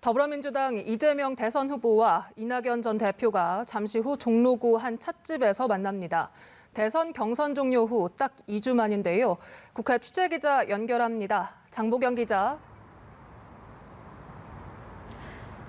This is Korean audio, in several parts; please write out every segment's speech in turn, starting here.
더불어민주당 이재명 대선 후보와 이낙연 전 대표가 잠시 후 종로구 한 찻집에서 만납니다. 대선 경선 종료 후 딱 2주 만인데요. 국회 취재기자 연결합니다. 장보경 기자.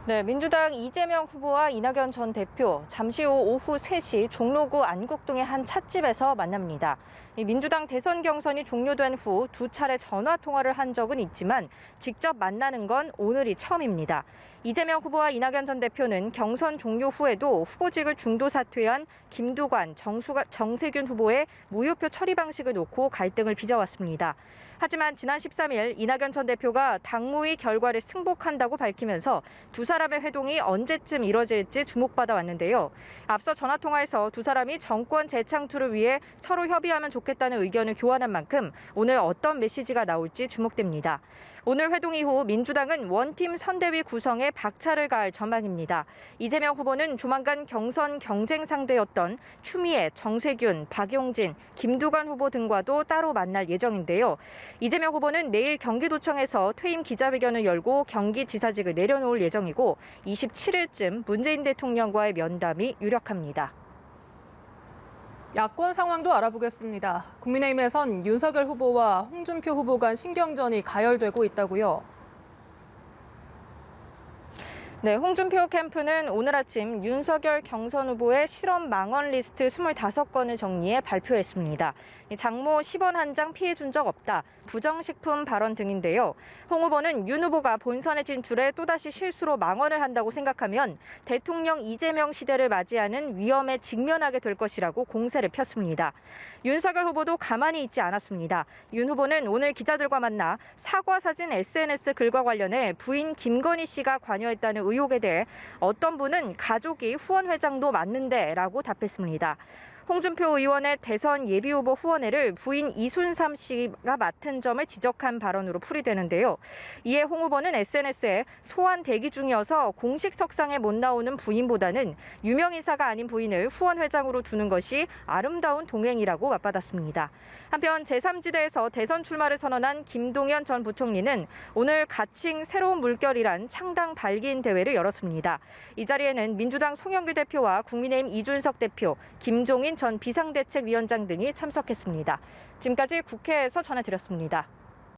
네, 민주당 이재명 후보와 이낙연 전 대표 잠시 후 오후 3시 종로구 안국동의 한 찻집에서 만납니다. 민주당 대선 경선이 종료된 후 두 차례 전화 통화를 한 적은 있지만 직접 만나는 건 오늘이 처음입니다. 이재명 후보와 이낙연 전 대표는 경선 종료 후에도 후보직을 중도 사퇴한 김두관, 정세균 후보의 무효표 처리 방식을 놓고 갈등을 빚어왔습니다. 하지만 지난 13일 이낙연 전 대표가 당무위 결과를 승복한다고 밝히면서 두 사람의 회동이 언제쯤 이뤄질지 주목받아 왔는데요. 앞서 전화통화에서 두 사람이 정권 재창출을 위해 서로 협의하면 좋겠다는 의견을 교환한 만큼 오늘 어떤 메시지가 나올지 주목됩니다. 오늘 회동 이후 민주당은 원팀 선대위 구성에 박차를 가할 전망입니다. 이재명 후보는 조만간 경선 경쟁 상대였던 추미애, 정세균, 박용진, 김두관 후보 등과도 따로 만날 예정인데요. 이재명 후보는 내일 경기도청에서 퇴임 기자회견을 열고 경기지사직을 내려놓을 예정이고 27일쯤 문재인 대통령과의 면담이 유력합니다. 야권 상황도 알아보겠습니다. 국민의힘에선 윤석열 후보와 홍준표 후보 간 신경전이 가열되고 있다고요. 네, 홍준표 캠프는 오늘 아침 윤석열 경선 후보의 실험 망언 리스트 25건을 정리해 발표했습니다. 장모 10원 한 장 피해 준 적 없다, 부정식품 발언 등인데요. 홍 후보는 윤 후보가 본선에 진출해 또다시 실수로 망언을 한다고 생각하면 대통령 이재명 시대를 맞이하는 위험에 직면하게 될 것이라고 공세를 폈습니다. 윤석열 후보도 가만히 있지 않았습니다. 윤 후보는 오늘 기자들과 만나 사과 사진 SNS 글과 관련해 부인 김건희 씨가 관여했다는 의혹에 대해 어떤 분은 가족이 후원 회장도 맞는데 라고 답했습니다. 홍준표 의원의 대선 예비후보 후원회를 부인 이순삼 씨가 맡은 점을 지적한 발언으로 풀이되는데요. 이에 홍 후보는 SNS에 소환 대기 중이어서 공식 석상에 못 나오는 부인보다는 유명인사가 아닌 부인을 후원회장으로 두는 것이 아름다운 동행이라고 맞받았습니다. 한편 제3지대에서 대선 출마를 선언한 김동연 전 부총리는 오늘 가칭 새로운 물결이란 창당 발기인 대회를 열었습니다. 이 자리에는 민주당 송영길 대표와 국민의힘 이준석 대표, 김종인 전 비상대책위원장 등이 참석했습니다. 지금까지 국회에서 전해드렸습니다.